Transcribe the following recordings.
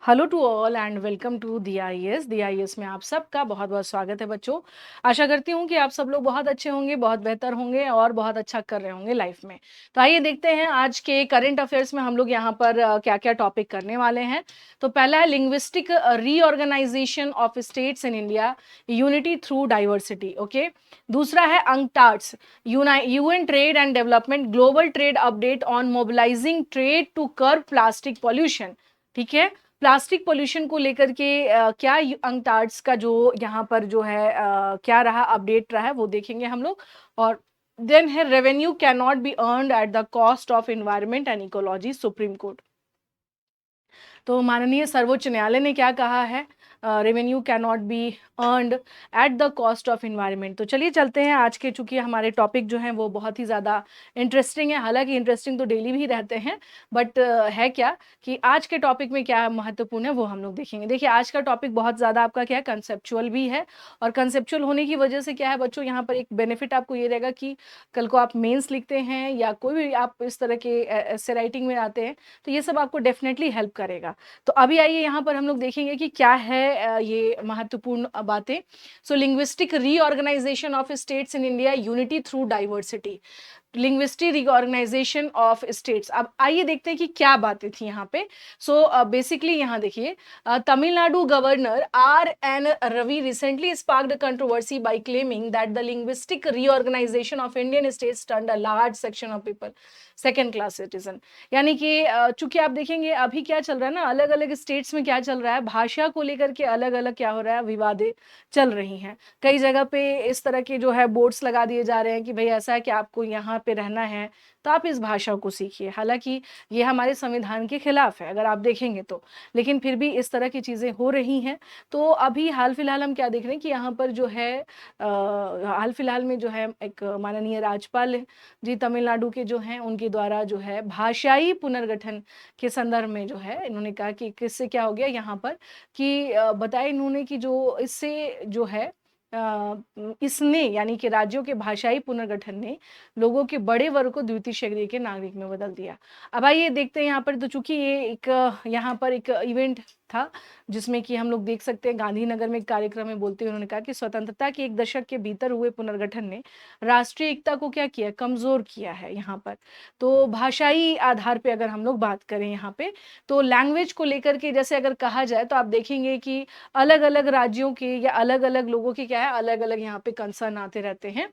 Hello to all and welcome to D I S में आप सबका बहुत बहुत स्वागत है बच्चों। आशा करती हूँ कि आप सब लोग बहुत अच्छे होंगे, बहुत बेहतर होंगे और बहुत अच्छा कर रहे होंगे लाइफ में। तो आइए देखते हैं आज के करंट अफेयर्स में हम लोग यहाँ पर क्या क्या टॉपिक करने वाले हैं। तो पहला है linguistic reorganisation of states in India, unity through diversity. Okay. दूसरा है UNCTAD's, UN trade and development global trade update on mobilising trade to curb plastic pollution. ठीक है। प्लास्टिक पोल्यूशन को लेकर के क्या अंकटाड्स का जो यहाँ पर जो है क्या रहा अपडेट रहा है वो देखेंगे हम लोग। और देन है revenue can not be earned eight the cost of environment and ecology, supreme court. तो माननीय सर्वोच्च न्यायालय ने क्या कहा है, revenue can not be earned eight the cost of environment. तो चलिए चलते हैं आज के, चूंकि हमारे टॉपिक जो हैं वो बहुत ही ज़्यादा इंटरेस्टिंग है, हालांकि इंटरेस्टिंग तो डेली भी रहते हैं बट है क्या कि आज के टॉपिक में क्या महत्वपूर्ण है वो हम लोग देखेंगे। देखिए आज का टॉपिक बहुत ज़्यादा आपका क्या है, कंसेप्चुअल भी है। और कंसेप्चुअल होने की वजह से क्या है बच्चों, यहाँ पर एक बेनिफिट आपको ये रहेगा कि कल को आप मेंस लिखते हैं या कोई भी आप इस तरह के ऐसे राइटिंग में आते हैं तो ये सब आपको डेफिनेटली हेल्प करेगा। तो अभी आइए यहाँ पर हम लोग देखेंगे कि क्या है ये महत्वपूर्ण बातें। So linguistic reorganisation of states in India, unity through diversity, linguistic reorganisation of states. अब आइए देखते हैं कि क्या बातें थी यहाँ पे। सो बेसिकली यहाँ देखिए, Tamil Nadu governor R.N. Ravi recently sparked controversy by claiming that the linguistic reorganisation of Indian states turned a large section of people second class citizen. यानी कि चूंकि आप देखेंगे अभी क्या चल रहा है ना, अलग अलग स्टेट्स में क्या चल रहा है, भाषा को लेकर के अलग अलग क्या हो रहा है, विवादें चल रही हैं। कई जगह पे इस तरह के जो है बोर्ड्स लगा दिए जा रहे हैं कि भाई ऐसा है कि आपको यहाँ पे रहना है तो आप इस भाषा को सीखिए। हालांकि ये हमारे संविधान के खिलाफ है अगर आप देखेंगे तो, लेकिन फिर भी इस तरह की चीज़ें हो रही हैं। तो अभी हाल फिलहाल हम क्या देख रहे हैं कि यहाँ पर जो है हाल फिलहाल में जो है एक माननीय राज्यपाल जी तमिलनाडु के जो हैं उनके द्वारा जो है भाषाई पुनर्गठन के संदर्भ में जो है इन्होंने कहा कि किससे क्या हो गया यहाँ पर कि बताया इन्होंने कि जो इससे जो है इसने यानी कि राज्यों के भाषाई पुनर्गठन ने लोगों के बड़े वर्ग को द्वितीय श्रेणी के नागरिक में बदल दिया। अब आइए देखते हैं यहाँ पर। तो चूंकि ये एक यहाँ पर एक इवेंट था जिसमें कि हम लोग देख सकते हैं गांधीनगर में एक कार्यक्रम में बोलते हुए उन्होंने कहा कि स्वतंत्रता के एक दशक के भीतर हुए पुनर्गठन ने राष्ट्रीय एकता को क्या किया, कमजोर किया है यहाँ पर। तो भाषाई आधार पे अगर हम लोग बात करें यहाँ पे, तो लैंग्वेज को लेकर के जैसे अगर कहा जाए तो आप देखेंगे कि अलग अलग राज्यों के या अलग अलग लोगों के क्या है, अलग अलग यहाँ पे कंसर्न आते रहते हैं।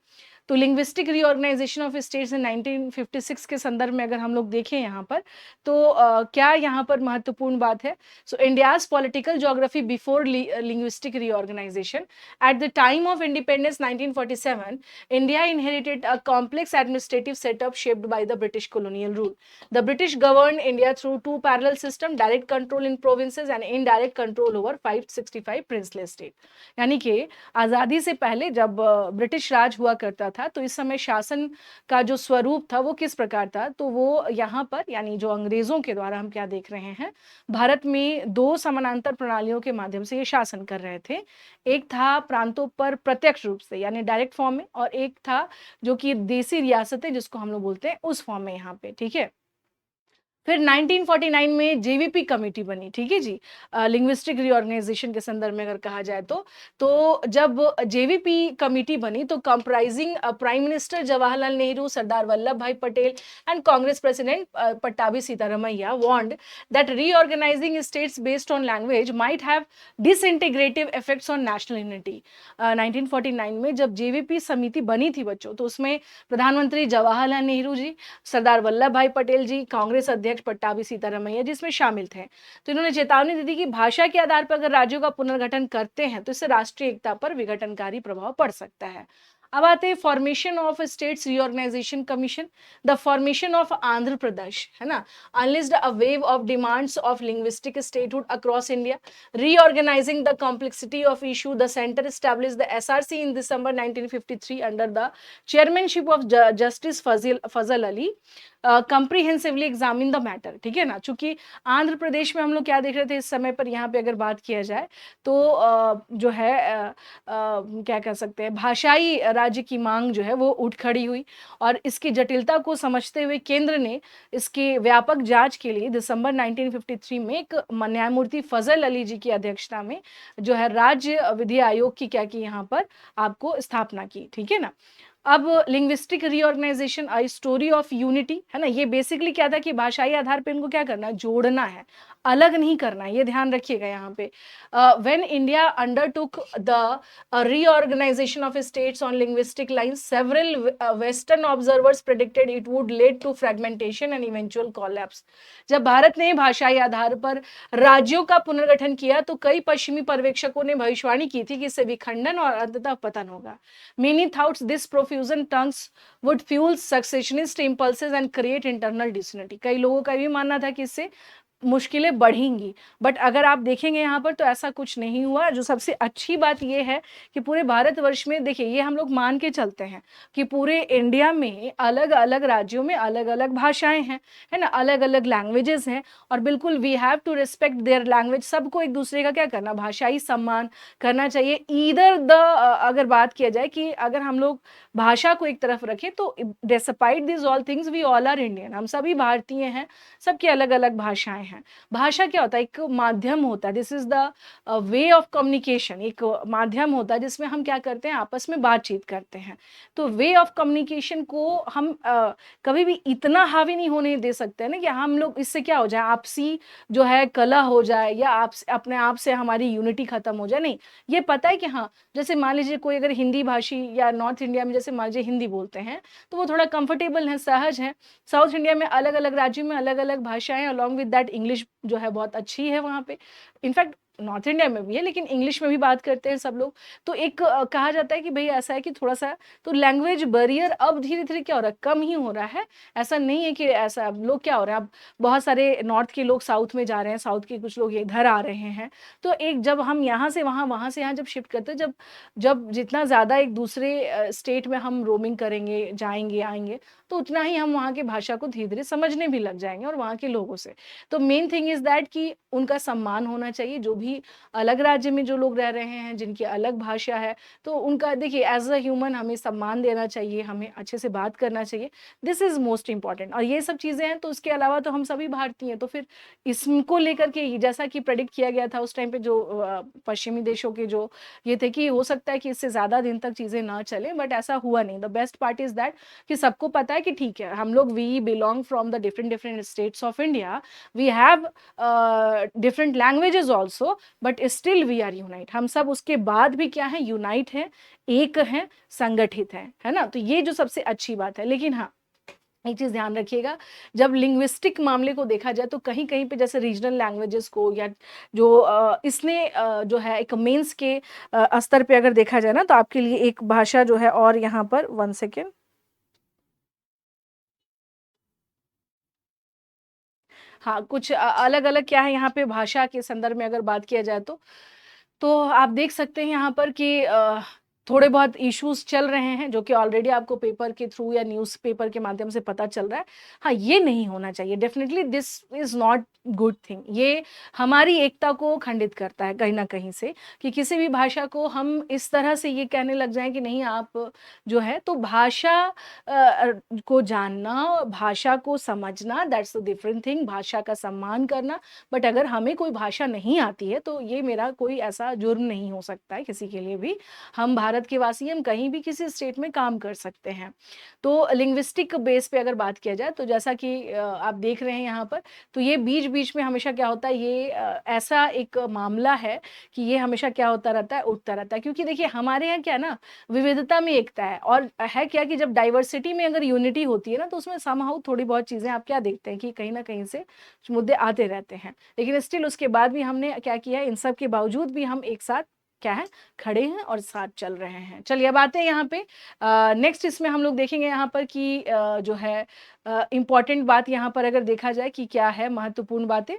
तो linguistic reorganisation of states in 1956 के संदर्भ में अगर हम लोग देखें यहाँ पर, तो क्या यहाँ पर महत्वपूर्ण बात है। So India's political geography before linguistic reorganisation, at the time of independence 1947 India inherited a complex administrative setup shaped by the British colonial rule. The British governed India through two parallel systems, direct control in provinces and indirect control over 565 princely states. यानी कि आज़ादी से पहले जब British राज हुआ करता था तो इस समय शासन का जो स्वरूप था वो किस प्रकार था, तो वो यहाँ पर यानी जो अंग्रेजों के द्वारा हम क्या देख रहे हैं, भारत में दो समानांतर प्रणालियों के माध्यम से ये शासन कर रहे थे। एक था प्रांतों पर प्रत्यक्ष रूप से यानी डायरेक्ट फॉर्म में, और एक था जो कि देसी रियासतें जिसको हम लोग बोलते हैं उस फॉर्म में यहाँ पे। ठीक है। फिर 1949 में जेवीपी कमेटी बनी, ठीक है जी, लिंग्विस्टिक रीऑर्गेनाइजेशन के संदर्भ में अगर कहा जाए तो जब जेवीपी कमेटी बनी तो comprising prime minister Jawaharlal Nehru, Sardar Vallabh bhai Patel and Congress president Pattabhi Sitaramayya warned that reorganising states based on language might have disintegrative effects on national unity. 1949 में जब जेवीपी समिति बनी थी बच्चों, तो उसमें प्रधानमंत्री जवाहरलाल नेहरू जी, सरदार वल्लभ भाई पटेल जी, कांग्रेस अध्यक्ष पट्टाभी सीतारमैया जिसमें शामिल थे। तो इन्होंने चेतावनी दी थी कि भाषा के आधार पर अगर राज्यों का पुनर्गठन करते हैं तो इससे राष्ट्रीय एकता पर विघटनकारी प्रभाव पड़ सकता है। अब आते हैं formation of states reorganisation commission. The formation of Andhra Pradesh है ना unleashed a wave of demands of linguistic statehood across India, reorganising the complexity of issue. The centre established the SRC in December 1953 under the chairmanship of Justice Fazil Ali. Comprehensively examine the matter, ठीक है ना। चूंकि आंध्र प्रदेश में हम लोग क्या देख रहे थे इस समय पर, यहाँ पे अगर बात किया जाए तो जो है क्या कह सकते हैं, भाषाई राज्य की मांग जो है वो उठ खड़ी हुई, और इसकी जटिलता को समझते हुए केंद्र ने इसकी व्यापक जांच के लिए दिसंबर 1953 में एक न्यायमूर्ति फजल अली जी की अध्यक्षता में जो है राज्य विधि आयोग की क्या की, यहाँ पर आपको स्थापना की, ठीक है ना। अब linguistic reorganisation I story of unity, है ना, ये बेसिकली क्या था कि भाषाई आधार पे इनको क्या करना है, जोड़ना है, अलग नहीं करना है, ये ध्यान रखिएगा यहाँ पे। When India undertook the reorganization of states on linguistic lines, several western observers predicted it would lead to fragmentation and eventual collapse। जब भारत ने भाषाई आधार पर राज्यों का पुनर्गठन किया तो कई पश्चिमी पर्यवेक्षकों ने भविष्यवाणी की थी कि इससे विखंडन और अंततः पतन होगा। Many thought this profusion tongues would fuel successionist impulses and create internal disunity। कई लोगों का भी मानना था कि इससे मुश्किलें बढ़ेंगी, बट अगर आप देखेंगे यहाँ पर तो ऐसा कुछ नहीं हुआ। जो सबसे अच्छी बात ये है कि पूरे भारतवर्ष में देखिए, ये हम लोग मान के चलते हैं कि पूरे इंडिया में अलग अलग राज्यों में अलग अलग भाषाएं हैं, है ना, अलग अलग लैंग्वेजेस हैं, और बिल्कुल we have to respect their language. सबको एक दूसरे का क्या करना, भाषाई सम्मान करना चाहिए। ईदर द अगर बात किया जाए कि अगर हम लोग भाषा को एक तरफ रखें तो despite this all things we all are Indian, हम सभी भारतीय हैं, सबकी अलग अलग भाषाएं हैं। भाषा क्या होता है, एक माध्यम होता है, this is the way of communication, एक माध्यम होता है जिसमें हम क्या करते हैं, आपस में बातचीत करते हैं। तो वे ऑफ कम्युनिकेशन को हम कभी भी इतना हावी नहीं होने दे सकते हैं ना कि हम लोग इससे क्या हो जाए, आपसी जो है कलह हो जाए, या आप अपने आप से हमारी यूनिटी खत्म हो जाए। नहीं, ये पता है कि हाँ, जैसे मान लीजिए कोई अगर हिंदी भाषी या नॉर्थ इंडिया में जैसे मान लीजिए हिंदी बोलते हैं तो वो थोड़ा कंफर्टेबल है, सहज है। साउथ इंडिया में अलग अलग राज्यों में अलग अलग भाषाएं, अलॉन्ग विद दैट इंग्लिश जो है बहुत अच्छी है वहाँ पे। इनफैक्ट नॉर्थ इंडिया में भी है, लेकिन इंग्लिश में भी बात करते हैं सब लोग। तो एक कहा जाता है कि भाई ऐसा है कि थोड़ा सा तो लैंग्वेज बैरियर अब धीरे धीरे क्या हो रहा है, कम ही हो रहा है। ऐसा नहीं है कि ऐसा अब लोग क्या हो रहा है, अब बहुत सारे नॉर्थ के लोग साउथ में जा रहे हैं, साउथ के कुछ लोग इधर आ रहे हैं। तो एक जब हम यहाँ से वहाँ, वहाँ से यहाँ जब शिफ्ट करते हैं, जब जब जितना ज़्यादा एक दूसरे स्टेट में हम रोमिंग करेंगे, जाएंगे आएंगे, तो उतना ही हम वहाँ की भाषा को धीरे धीरे समझने भी लग जाएंगे, और वहाँ के लोगों से। तो मेन थिंग इज दैट कि उनका सम्मान होना चाहिए, जो भी अलग राज्य में जो लोग रह रहे हैं, जिनकी अलग भाषा है, तो उनका देखिए एज अ ह्यूमन हमें सम्मान देना चाहिए, हमें अच्छे से बात करना चाहिए। This is most important. और ये सब चीज़ें हैं, तो उसके अलावा तो हम सभी भारतीय हैं, तो फिर इसको लेकर के जैसा कि प्रेडिक्ट किया गया था उस टाइम पे, जो पश्चिमी देशों के जो ये थे कि हो सकता है कि इससे ज़्यादा दिन तक चीज़ें ना चलें, बट ऐसा हुआ नहीं। The best part is that कि सबको पता है कि ठीक है, हम लोग we belong from the different different states of India, we have different languages also, but still we are unite. हम सब उसके बाद भी क्या है, यूनाइट है, एक है, संगठित है ना। तो ये जो सबसे अच्छी बात है। लेकिन हाँ, एक चीज़ ध्यान रखिएगा, जब लिंग्विस्टिक मामले को देखा जाए तो कहीं कहीं पे जैसे रीजनल लैंग्वेजेस को, या जो इसने जो है एक मेंस के स्तर पे अगर देखा जाए ना, तो आपके लिए एक भाषा जो है, और यहाँ पर 1 सेकेंड, हाँ, कुछ अलग अलग क्या है यहाँ पे भाषा के संदर्भ में अगर बात किया जाए तो आप देख सकते हैं यहाँ पर कि थोड़े बहुत इश्यूज चल रहे हैं, जो कि ऑलरेडी आपको पेपर के थ्रू या न्यूज़पेपर के माध्यम से पता चल रहा है। हाँ, ये नहीं होना चाहिए, definitely this is not good thing. ये हमारी एकता को खंडित करता है कहीं ना कहीं से, कि किसी भी भाषा को हम इस तरह से ये कहने लग जाएं कि नहीं, आप जो है तो भाषा को जानना, भाषा को समझना, दैट्स अ डिफरेंट थिंग, भाषा का सम्मान करना। बट अगर हमें कोई भाषा नहीं आती है तो ये मेरा कोई ऐसा जुर्म नहीं हो सकता है किसी के लिए भी। हम भारत के वासी, हम कहीं भी किसी स्टेट में काम कर सकते हैं। तो लिंग्विस्टिक बेस पे अगर बात किया जाए तो जैसा कि आप देख रहे हैं यहाँ पर, तो ये बीच बीच में हमेशा क्या होता है, ये ऐसा एक मामला है कि ये हमेशा क्या होता रहता है, उठता रहता है। क्योंकि देखिए हमारे यहाँ क्या ना, विविधता में एकता है, और है क्या कि जब डाइवर्सिटी में अगर यूनिटी होती है ना, तो उसमें समहाउ थोड़ी बहुत चीज़ें आप क्या देखते हैं कि कहीं ना कहीं से मुद्दे आते रहते हैं। लेकिन स्टिल उसके बाद भी हमने क्या किया है, इन सब के बावजूद भी हम एक साथ क्या है, खड़े हैं और साथ चल रहे हैं। चलिए अब आते हैं यहाँ पे नेक्स्ट, इसमें हम लोग देखेंगे यहाँ पर कि जो है इम्पॉर्टेंट बात यहाँ पर अगर देखा जाए कि क्या है महत्वपूर्ण बातें,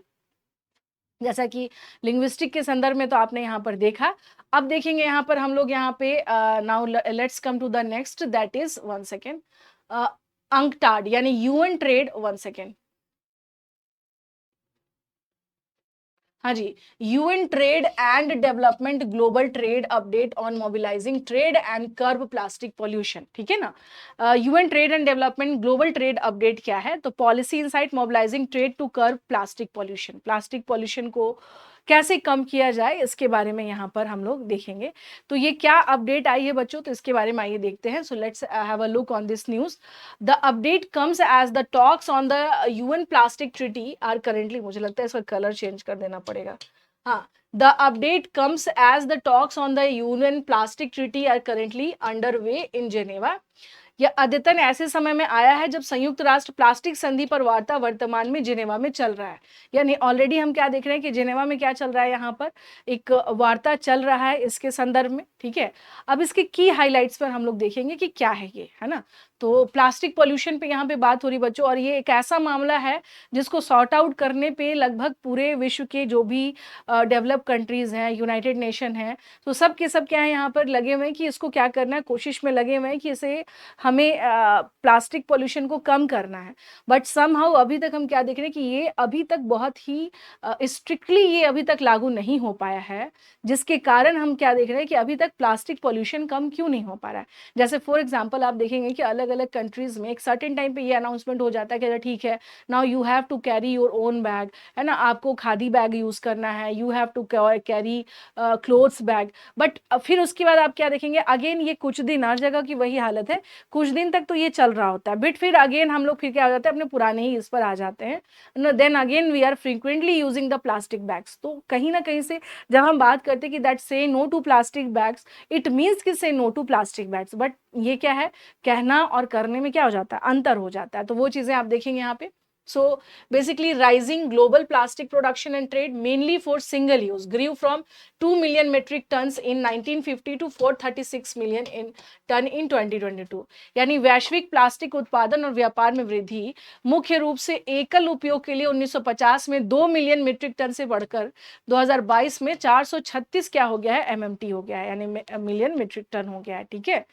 जैसा कि लिंग्विस्टिक के संदर्भ में तो आपने यहाँ पर देखा। अब देखेंगे यहाँ पर हम लोग यहाँ पे now let's come to the next, that is 1 second, UNCTAD यानी यूएन ट्रेड, वन सेकेंड, हाँ जी, UN trade and development global trade update on mobilising trade and curb plastic pollution, ठीक है ना। UN trade and development global trade update क्या है, तो policy insight mobilising trade to curb plastic pollution, plastic pollution को कैसे कम किया जाए इसके बारे में यहाँ पर हम लोग देखेंगे। तो ये क्या अपडेट आई है बच्चों, तो इसके बारे में आइए देखते हैं। So let's have a look on this news. The update comes as the talks on the UN plastic treaty are currently, मुझे लगता है इसका कलर चेंज कर देना पड़ेगा, हाँ, the update comes as the talks on the UN plastic treaty are currently under way in Geneva. यह अद्यतन ऐसे समय में आया है जब संयुक्त राष्ट्र प्लास्टिक संधि पर वार्ता वर्तमान में जिनेवा में चल रहा है। यानी ऑलरेडी हम क्या देख रहे हैं कि जिनेवा में क्या चल रहा है, यहाँ पर एक वार्ता चल रहा है इसके संदर्भ में, ठीक है। अब इसके की हाइलाइट्स पर हम लोग देखेंगे कि क्या है ये, है ना। तो प्लास्टिक पॉल्यूशन पे यहाँ पे बात हो रही बच्चों, और ये एक ऐसा मामला है जिसको सॉर्ट आउट करने पे लगभग पूरे विश्व के जो भी डेवलप कंट्रीज हैं, यूनाइटेड नेशन है, तो सब के सब क्या है यहाँ पर लगे हुए हैं कि इसको क्या करना है, कोशिश में लगे हुए हैं कि इसे हमें प्लास्टिक पॉल्यूशन को कम करना है। बट समहाउ अभी तक हम क्या देख रहे हैं कि ये अभी तक बहुत ही स्ट्रिक्टली ये अभी तक लागू नहीं हो पाया है, जिसके कारण हम क्या देख रहे हैं कि अभी तक प्लास्टिक पॉल्यूशन कम क्यों नहीं हो पा रहा है। जैसे फॉर एग्जांपल आप देखेंगे कि अलग अलग कंट्रीज में एक सर्टेन टाइम पे ये अनाउंसमेंट हो जाता है कि ठीक है, now you have to carry your own bag, है ना, आपको खादी बैग यूज करना है, you have to carry clothes bag. But फिर उसके बाद आप क्या देखेंगे, अगेन ये कुछ दिन हर जगह की वही हालत है, कुछ दिन तक तो ये चल रहा होता है, बट फिर अगेन हम लोग फिर क्या हो जाते हैं, अपने पुराने ही इस पर आ जाते हैं। Then again we are frequently using the plastic bags. तो कहीं ना कहीं से जब हम बात करते हैं कि that say no to plastic bags, it means कि say no to plastic bags, but ये क्या है, कहना और करने में क्या हो जाता है, अंतर हो जाता है। तो वो चीजें आप देखेंगे यहाँ पे। So basically rising global plastic production and trade mainly for single use grew from 2 million metric tons in 1950 to 436 million ton in 2022। यानी वैश्विक प्लास्टिक उत्पादन और व्यापार में वृद्धि मुख्य रूप से एकल उपयोग के लिए 1950 में 2 मिलियन मीट्रिक टन से बढ़कर 2022 में 436 क्या हो गया है, एमएमटी हो गया है, यानी मिलियन मीट्रिक टन हो गया है, ठीक है।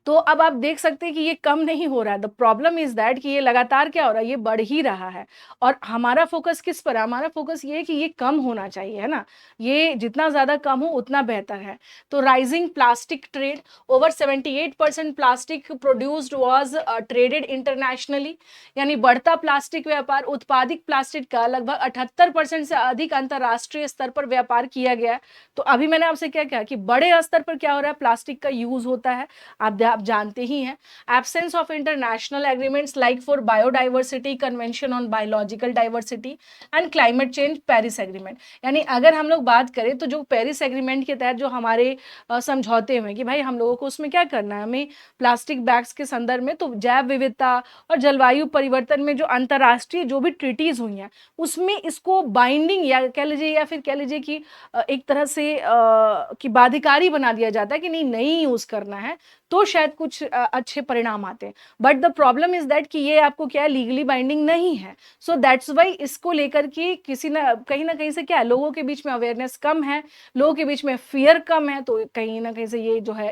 तो अब आप देख सकते हैं कि ये कम नहीं हो रहा है। द प्रॉब्लम इज दैट कि ये लगातार क्या हो रहा है, ये बढ़ ही रहा है। और हमारा फोकस किस पर है, हमारा फोकस ये है कि ये कम होना चाहिए, है ना, ये जितना ज्यादा कम हो उतना बेहतर है। तो rising plastic trade, over 78% plastic produced was traded internationally, यानी बढ़ता प्लास्टिक व्यापार, उत्पादित प्लास्टिक का लगभग 78% से अधिक अंतरराष्ट्रीय स्तर पर व्यापार किया गया है। तो अभी मैंने आपसे क्या कहा कि बड़े स्तर पर क्या हो रहा है, प्लास्टिक का यूज होता है, आप जानते ही हैं। Absence of international agreements like for biodiversity, convention on biological diversity and climate change, Paris agreement. यानी अगर हम लोग बात करें तो जो पेरिस एग्रीमेंट के तहत जो हमारे समझौते हुए कि भाई हम लोगों को उसमें क्या करना है, हमें प्लास्टिक बैग्स के संदर्भ में तो जैव विविधता और जलवायु परिवर्तन में जो अंतर्राष्ट्रीय जो भी ट्रीटीज हुई हैं उसमें इसको बाइंडिंग या कह लीजिए, या फिर कह लीजिए कि एक तरह से कि बाध्यकारी बना दिया जाता है कि नहीं यूज करना है, तो शायद कुछ अच्छे परिणाम आते हैं। But the problem is that कि ये आपको क्या है, लीगली बाइंडिंग नहीं है। सो दैट्स वाई इसको लेकर के किसी ना कहीं से क्या है, लोगों के बीच में अवेयरनेस कम है, लोगों के बीच में फियर कम है, तो कहीं ना कहीं से ये जो है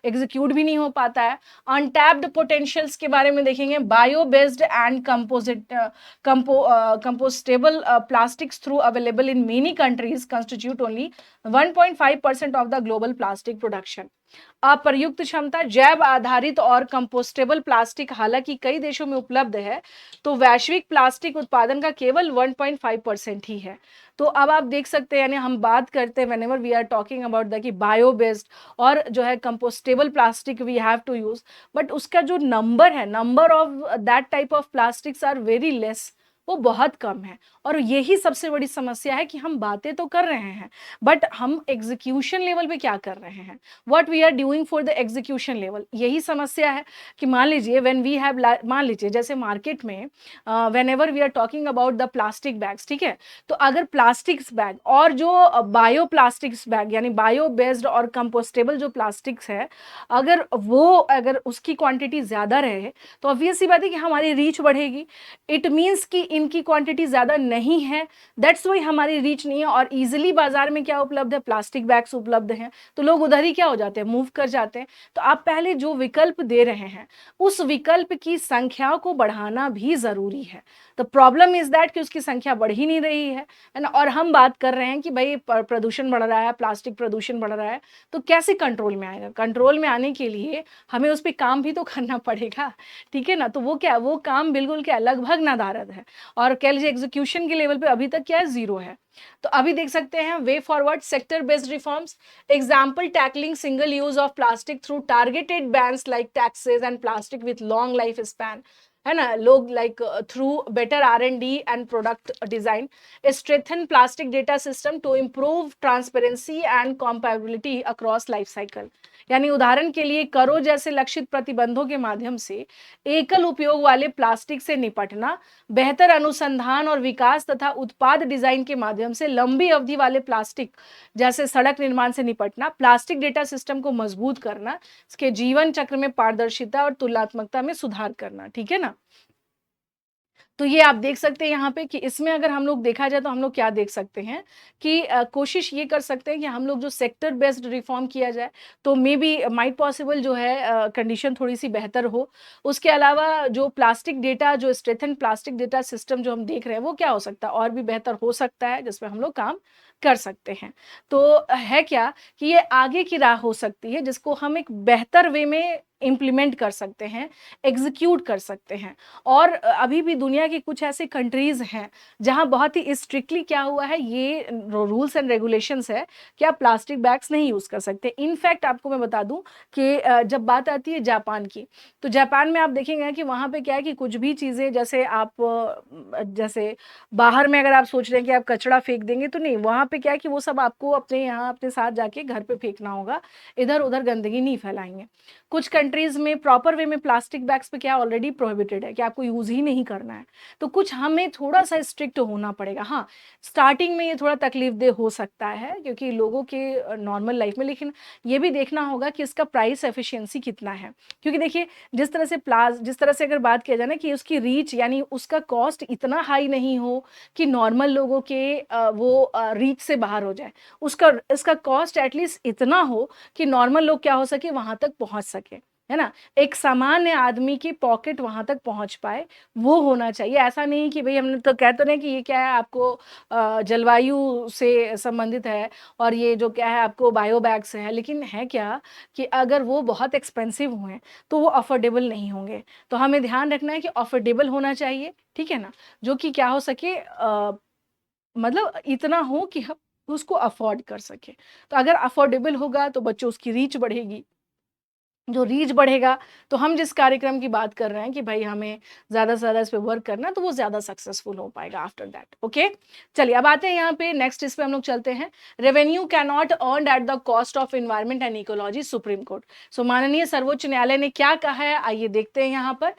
एग्जीक्यूट भी नहीं हो पाता है। अनटैप्ड पोटेंशियल्स के बारे में देखेंगे, bio based and compostable plastics through available in many countries constitute only 1.5% of the global plastic production। अप्रयुक्त क्षमता, जैव आधारित और कंपोस्टेबल प्लास्टिक हालांकि कई देशों में उपलब्ध है, तो वैश्विक प्लास्टिक उत्पादन का केवल 1.5% ही है। तो अब आप देख सकते हैं, यानी हम बात करते हैं whenever we are talking about the कि बायो बेस्ड और जो है compostable plastic we have to use, but उसका जो नंबर है, number of that type of plastics are very less, वो बहुत कम है। और यही सबसे बड़ी समस्या है कि हम बातें तो कर रहे हैं बट हम एग्जीक्यूशन लेवल पे क्या कर रहे हैं, what we are doing for the execution level, यही समस्या है। कि मान लीजिए व्हेन वी हैव, मान लीजिए जैसे मार्केट में whenever we are talking about the plastic bags, ठीक है, तो अगर प्लास्टिक्स बैग और जो बायो प्लास्टिक्स बैग यानी बायो बेस्ड और कंपोस्टेबल जो प्लास्टिक्स है, अगर उसकी क्वांटिटी ज्यादा रहे तो ऑब्वियस सी बात है कि हमारी रीच बढ़ेगी। इट मीन्स कि इनकी क्वांटिटी ज़्यादा नहीं है, दैट्स वाई हमारी रीच नहीं है। और ईजिली बाजार में क्या उपलब्ध है, प्लास्टिक बैग्स उपलब्ध हैं, तो लोग उधर ही क्या हो जाते हैं, मूव कर जाते हैं। तो आप पहले जो विकल्प दे रहे हैं उस विकल्प की संख्या को बढ़ाना भी ज़रूरी है। द प्रॉब्लम इज़ दैट कि उसकी संख्या बढ़ ही नहीं रही है ना। और हम बात कर रहे हैं कि भाई प्रदूषण बढ़ रहा है, प्लास्टिक प्रदूषण बढ़ रहा है, तो कैसे कंट्रोल में आएगा? कंट्रोल में आने के लिए हमें उस पे काम भी तो करना पड़ेगा, ठीक है ना। तो वो क्या, वो काम बिल्कुल क्या लगभग नादारद है, और कह लीजिए एग्जीक्यूशन के लेवल पे अभी तक क्या है, ज़ीरो है। तो अभी देख सकते हैं way forward sector based reforms, example tackling single use of plastic through targeted bans like taxes and plastic with long life span, है ना। लोग like through better R&D and product design, strengthen plastic data system to improve transparency and compatibility across life cycle. यानी उदाहरण के लिए करो जैसे लक्षित प्रतिबंधों के माध्यम से एकल उपयोग वाले प्लास्टिक से निपटना, बेहतर अनुसंधान और विकास तथा उत्पाद डिजाइन के माध्यम से लंबी अवधि वाले प्लास्टिक जैसे सड़क निर्माण से निपटना, प्लास्टिक डेटा सिस्टम को मजबूत करना, इसके जीवन चक्र में पारदर्शिता और तुलनात्मकता में सुधार करना, ठीक है ना। तो ये आप देख सकते हैं यहाँ पे कि इसमें अगर हम लोग देखा जाए तो हम लोग क्या देख सकते हैं कि कोशिश ये कर सकते हैं कि हम लोग जो सेक्टर बेस्ड रिफॉर्म किया जाए, तो मे बी माइट पॉसिबल जो है कंडीशन थोड़ी सी बेहतर हो। उसके अलावा जो प्लास्टिक डेटा, जो स्ट्रेथन प्लास्टिक डेटा सिस्टम जो हम देख रहे हैं वो क्या हो सकता है, और भी बेहतर हो सकता है, जिसमें हम लोग काम कर सकते हैं। तो है क्या कि ये आगे की राह हो सकती है जिसको हम एक बेहतर वे में इम्प्लीमेंट कर सकते हैं, एग्जीक्यूट कर सकते हैं। और अभी भी दुनिया की कुछ ऐसे कंट्रीज हैं जहां बहुत ही स्ट्रिक्टली क्या हुआ है, ये रूल्स एंड रेगुलेशंस है कि आप प्लास्टिक बैग्स नहीं यूज कर सकते। इनफैक्ट आपको मैं बता दूं कि जब बात आती है जापान की, तो जापान में आप देखेंगे कि वहां पे क्या है कि कुछ भी चीजें जैसे आप जैसे बाहर में अगर आप सोच रहे हैं कि आप कचरा फेंक देंगे, तो नहीं, वहां पे क्या है कि वो सब आपको अपने यहाँ अपने साथ जाके घर पे फेंकना होगा, इधर उधर गंदगी नहीं फैलाएंगे। कुछ कंट्रीज में प्रॉपर वे में प्लास्टिक बैग्स पे क्या ऑलरेडी प्रोहिबिटेड है कि आपको यूज ही नहीं करना है। तो कुछ हमें थोड़ा सा स्ट्रिक्ट होना पड़ेगा। हाँ, स्टार्टिंग में ये थोड़ा तकलीफ दे हो सकता है क्योंकि लोगों के नॉर्मल लाइफ में, लेकिन ये भी देखना होगा कि इसका प्राइस एफिशिएंसी कितना है। क्योंकि देखिए जिस तरह से अगर बात किया जाए ना कि उसकी रीच यानी उसका कॉस्ट इतना हाई नहीं हो कि नॉर्मल लोगों के वो रीच से बाहर हो जाए, उसका इसका कॉस्ट एटलीस्ट इतना हो कि नॉर्मल लोग क्या हो सके, वहां तक पहुंच सके, है ना। एक सामान्य आदमी की पॉकेट वहां तक पहुंच पाए, वो होना चाहिए। ऐसा नहीं कि भाई हमने तो कहते नहीं कि ये क्या है आपको जलवायु से संबंधित है और ये जो क्या है आपको बायो बैग्स है, लेकिन है क्या कि अगर वो बहुत एक्सपेंसिव हुए तो वो अफोर्डेबल नहीं होंगे। तो हमें ध्यान रखना है कि अफोर्डेबल होना चाहिए, ठीक है ना, जो कि क्या हो सके मतलब इतना हो कि हम उसको अफोर्ड कर सके। तो अगर अफोर्डेबल होगा तो बच्चों उसकी रीच बढ़ेगी, जो रीच बढ़ेगा तो हम जिस कार्यक्रम की बात कर रहे हैं कि भाई हमें ज़्यादा से ज़्यादा इस पे वर्क करना, तो वो ज़्यादा सक्सेसफुल हो पाएगा आफ्टर दैट। ओके, चलिए अब आते हैं यहाँ पे नेक्स्ट, इस पे हम लोग चलते हैं। Revenue can not earn at the cost of environment and ecology, supreme court. So माननीय सर्वोच्च न्यायालय ने क्या कहा है, आइए देखते हैं यहाँ पर।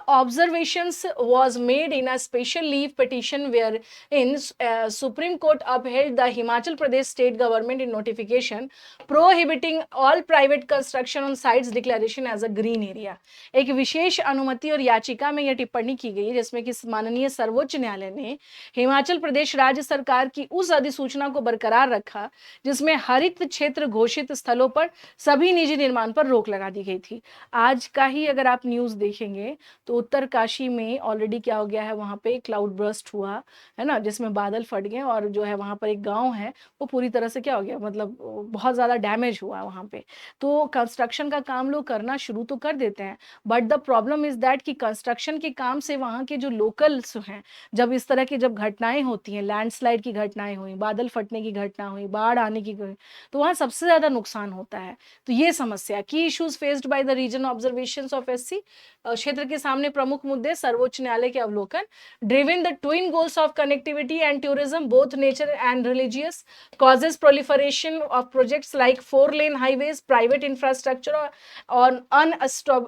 Observations was made in a special leave petition where in Supreme Court upheld the Himachal Pradesh state government in notification prohibiting all private construction on sites declaration as a green area. एक विशेष अनुमति और याचिका में यह टिप्पणी की गई जिसमें कि माननीय सर्वोच्च न्यायालय ने हिमाचल प्रदेश राज्य सरकार की उस अधिसूचना को बरकरार रखा जिसमें हरित क्षेत्र घोषित स्थलों पर सभी निजी निर्माण पर रोक लगा दी गई थी। आज का ही अगर आप न्यूज देखेंगे तो उत्तरकाशी में ऑलरेडी क्या हो गया है, वहां पे क्लाउड बर्स्ट हुआ है ना, जिसमें बादल फट गए और जो है वहां पर एक गांव है वो पूरी तरह से क्या हो गया, मतलब बहुत ज्यादा डैमेज हुआ वहां पे। तो कंस्ट्रक्शन का काम लोग करना शुरू तो कर देते हैं, but the problem is that कि कंस्ट्रक्शन के काम से वहाँ के जो लोकल्स हैं, जब इस तरह की जब घटनाएं होती हैं, लैंडस्लाइड की घटनाएं हुई, बादल फटने की घटना हुई, बाढ़ आने की तो वहाँ सबसे ज्यादा नुकसान होता है। तो ये समस्या की issues faced by the region observations of SC क्षेत्र के सामने प्रमुख मुद्दे, सर्वोच्च न्यायालय के अवलोकन। Driven the twin goals of connectivity and tourism both nature and religious, causes proliferation of projects like 4-lane highways, private infrastructure और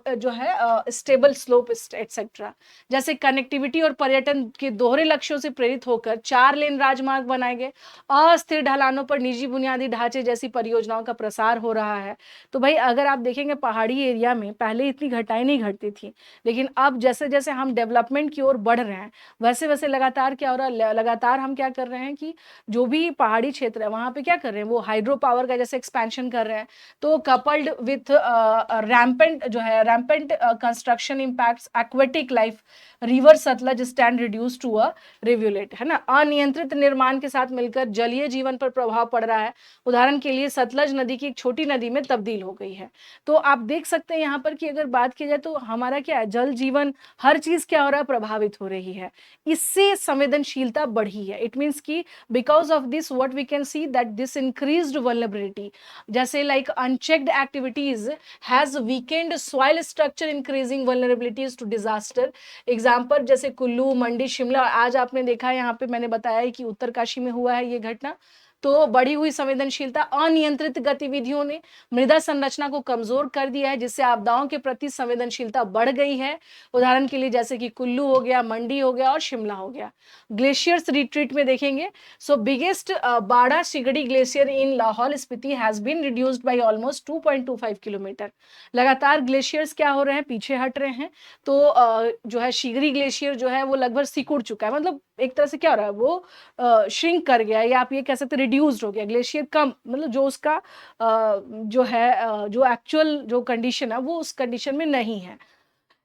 जो है स्टेबल स्लोप एटसेट्रा। जैसे कनेक्टिविटी और पर्यटन के दोहरे लक्ष्यों से प्रेरित होकर 4 लेन राजमार्ग बनाए गए। अस्थिर ढलानों पर निजी बुनियादी ढांचे जैसी परियोजनाओं का प्रसार हो रहा है। तो भाई अगर आप देखेंगे पहाड़ी एरिया में पहले इतनी घटनाएं नहीं घटती थी, लेकिन अब जैसे जैसे हम डेवलपमेंट की ओर बढ़ रहे हैं वैसे वैसे लगातार क्या हो रहा है, लगातार हम क्या कर रहे हैं कि जो भी पहाड़ी क्षेत्र है वहां पे क्या कर रहे हैं, वो हाइड्रो पावर का जैसे एक्सपेंशन कर रहे हैं। तो कपल्ड विथ रैम्पेंट जो है rampant construction impacts aquatic life, river Sutlej stand reduce to a rivulet, है ना। अनियंत्रित निर्माण के साथ मिलकर जलीय जीवन पर प्रभाव पड़ रहा है। उदाहरण के लिए सतलज नदी की एक छोटी नदी में तब्दील हो गई है। तो आप देख सकते हैं यहाँ पर कि अगर बात की जाए तो हमारा क्या है, जल जीवन हर चीज क्या हो रहा है, प्रभावित हो रही है। इससे संवेदनशीलता बढ़ी है। इट मीन्स कि because of this what we can see that this increased vulnerability, जैसे like unchecked activities has weakened soil structure increasing vulnerabilities to disaster. Example जैसे कुल्लू, मंडी, शिमला, आज आपने देखा है यहाँ पे मैंने बताया है कि उत्तरकाशी में हुआ है ये घटना। तो बढ़ी हुई संवेदनशीलता, अनियंत्रित गतिविधियों ने मृदा संरचना को कमजोर कर दिया है, जिससे आपदाओं के प्रति संवेदनशीलता बढ़ गई है। उदाहरण के लिए जैसे कि कुल्लू हो गया, मंडी हो गया और शिमला हो गया। ग्लेशियर्स रिट्रीट में देखेंगे, सो biggest Bara Shigri glacier in Lahaul Spiti has been reduced by almost 2.25 kilometre. लगातार ग्लेशियर्स क्या हो रहे हैं, पीछे हट रहे हैं। तो जो है शिगरी ग्लेशियर जो है वो लगभग सिकुड़ चुका है, मतलब एक तरह से क्या हो रहा है, वो श्रिंक कर गया, या आप ये कह सकते हैं रिड्यूस्ड हो गया। ग्लेशियर कम, मतलब जो उसका जो है जो एक्चुअल जो कंडीशन है वो उस कंडीशन में नहीं है।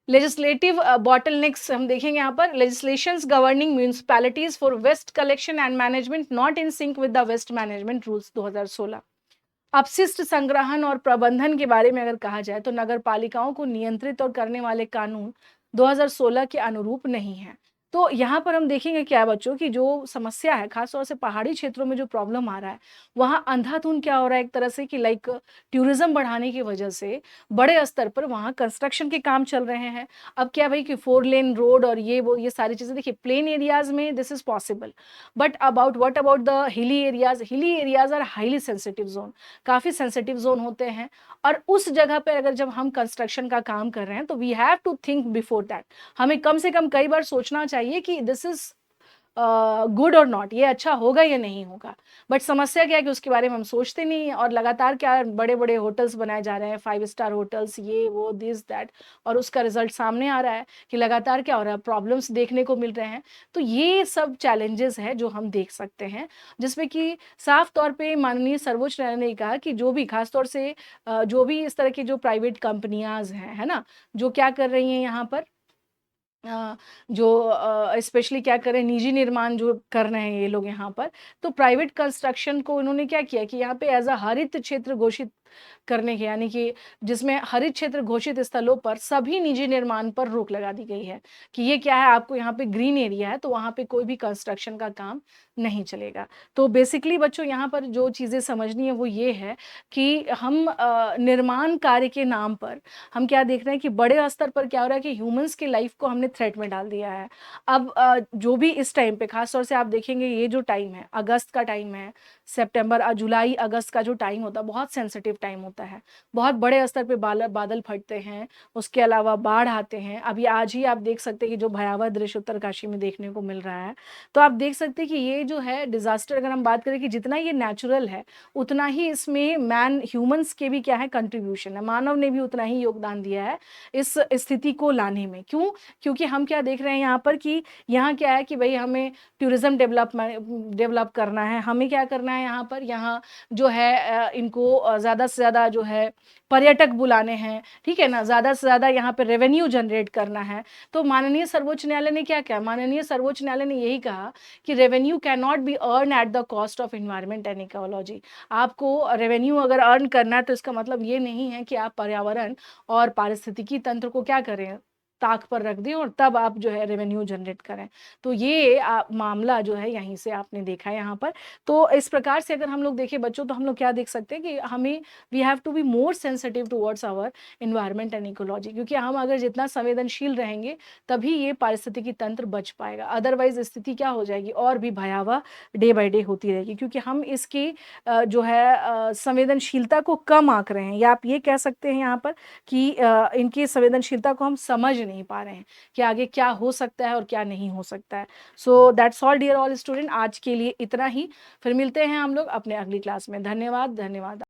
लेजिस्लेटिव बॉटलनेक्स हम देखेंगे यहाँ पर, legislations governing municipalities for waste collection and management not in sync with the waste management rules 2016। अपशिष्ट संग्रहण और प्रबंधन के बारे में अगर कहा जाए तो नगर पालिकाओं को नियंत्रित और करने वाले कानून 2016 के अनुरूप नहीं है। तो यहाँ पर हम देखेंगे क्या बच्चों की जो समस्या है, खासतौर से पहाड़ी क्षेत्रों में जो प्रॉब्लम आ रहा है, वहाँ अंधाधुंध क्या हो रहा है एक तरह से कि लाइक टूरिज्म बढ़ाने की वजह से बड़े स्तर पर वहाँ कंस्ट्रक्शन के काम चल रहे हैं। अब क्या भाई कि 4 लेन रोड और ये वो ये सारी चीजें, देखिए प्लेन एरियाज में this is possible, but about what about the hilly areas, hilly areas are highly sensitive zone, काफी सेंसिटिव जोन होते हैं। और उस जगह पर अगर जब हम कंस्ट्रक्शन का काम कर रहे हैं तो we have to think before that, हमें कम से कम कई बार सोचना चाहिए कि दिस इज गुड और नॉट, ये अच्छा होगा या नहीं होगा। बट समस्या क्या है कि उसके बारे में हम सोचते नहीं है, और लगातार क्या बड़े बड़े होटल्स बनाए जा रहे हैं, 5 स्टार होटल्स, ये वो दिस दैट, और उसका रिजल्ट सामने आ रहा है कि लगातार क्या हो रहा है, प्रॉब्लम्स देखने को मिल रहे हैं। तो ये सब चैलेंजेस हैं जो हम देख सकते हैं, जिसमें कि साफ तौर पे माननीय सर्वोच्च न्यायालय ने कहा कि जो भी खासतौर से जो भी इस तरह की जो प्राइवेट कंपनियां हैं, है ना, जो क्या कर रही हैं यहाँ पर जो स्पेशली क्या करें, निजी निर्माण जो कर रहे हैं ये लोग यहाँ पर, तो प्राइवेट कंस्ट्रक्शन को इन्होंने क्या किया कि यहाँ पे एज अ हरित क्षेत्र घोषित करने के, यानी कि जिसमें हरित क्षेत्र घोषित स्थलों पर सभी निजी निर्माण पर रोक लगा दी गई है कि ये क्या है, आपको यहाँ पे ग्रीन एरिया है तो वहाँ पे कोई भी कंस्ट्रक्शन का काम नहीं चलेगा। तो बेसिकली बच्चों यहाँ पर जो चीज़ें समझनी है वो ये है कि हम निर्माण कार्य के नाम पर हम क्या देख रहे हैं कि बड़े स्तर पर क्या हो रहा है कि ह्यूमंस की लाइफ को हमने थ्रेट में डाल दिया है। अब जो भी इस टाइम पे खासतौर से आप देखेंगे, ये जो टाइम है अगस्त का टाइम है, सितंबर जुलाई अगस्त का जो टाइम होता है बहुत सेंसिटिव टाइम होता है, बहुत बड़े स्तर पे बादल फटते हैं, उसके अलावा बाढ़ आते हैं। अभी आज ही आप देख सकते हैं कि जो भयावह दृश्य उत्तरकाशी में देखने को मिल रहा है, तो आप देख सकते हैं कि ये जो है डिजास्टर, अगर हम बात करें कि जितना ये नेचुरल है उतना ही इसमें ह्यूमंस के भी क्या है कंट्रीब्यूशन है, मानव ने भी उतना ही योगदान दिया है इस स्थिति को लाने में। क्यों? क्योंकि हम क्या देख रहे हैं यहाँ पर कि यहाँ क्या है कि भाई हमें टूरिज्म डेवलप करना है, हमें क्या करना है यहाँ पर, यहाँ जो है इनको ज़्यादा से ज़्यादा जो है पर्यटक बुलाने हैं, ठीक है ना, ज़्यादा से ज़्यादा यहाँ पे रेवेन्यू जनरेट करना है। तो माननीय सर्वोच्च न्यायालय ने क्या कहा, माननीय सर्वोच्च न्यायालय ने यही कहा कि revenue can not be earn at the cost of environment and ecology. आपको रेवेन्यू अगर अर्न करना है तो इसका मतलब ये नहीं है कि आप पर्यावरण और पारिस्थितिकी तंत्र को क्या करें, ताक पर रख दें और तब आप जो है रेवेन्यू जनरेट करें। तो ये मामला जो है यहीं से आपने देखा है यहाँ पर। तो इस प्रकार से अगर हम लोग देखें बच्चों, तो हम लोग क्या देख सकते हैं कि हमें we have to be more sensitive towards our environment and ecology, क्योंकि हम अगर जितना संवेदनशील रहेंगे तभी ये पारिस्थितिकी तंत्र बच पाएगा। अदरवाइज स्थिति क्या हो जाएगी, और भी भयावह डे बाय डे होती रहेगी, क्योंकि हम इसकी जो है संवेदनशीलता को कम आंक रहे हैं, या आप ये कह सकते हैं यहाँ पर कि इनकी संवेदनशीलता को हम समझ नहीं पा रहे हैं कि आगे क्या हो सकता है और क्या नहीं हो सकता है। So that's all dear all student, आज के लिए इतना ही। फिर मिलते हैं हम लोग अपने अगली क्लास में। धन्यवाद, धन्यवाद।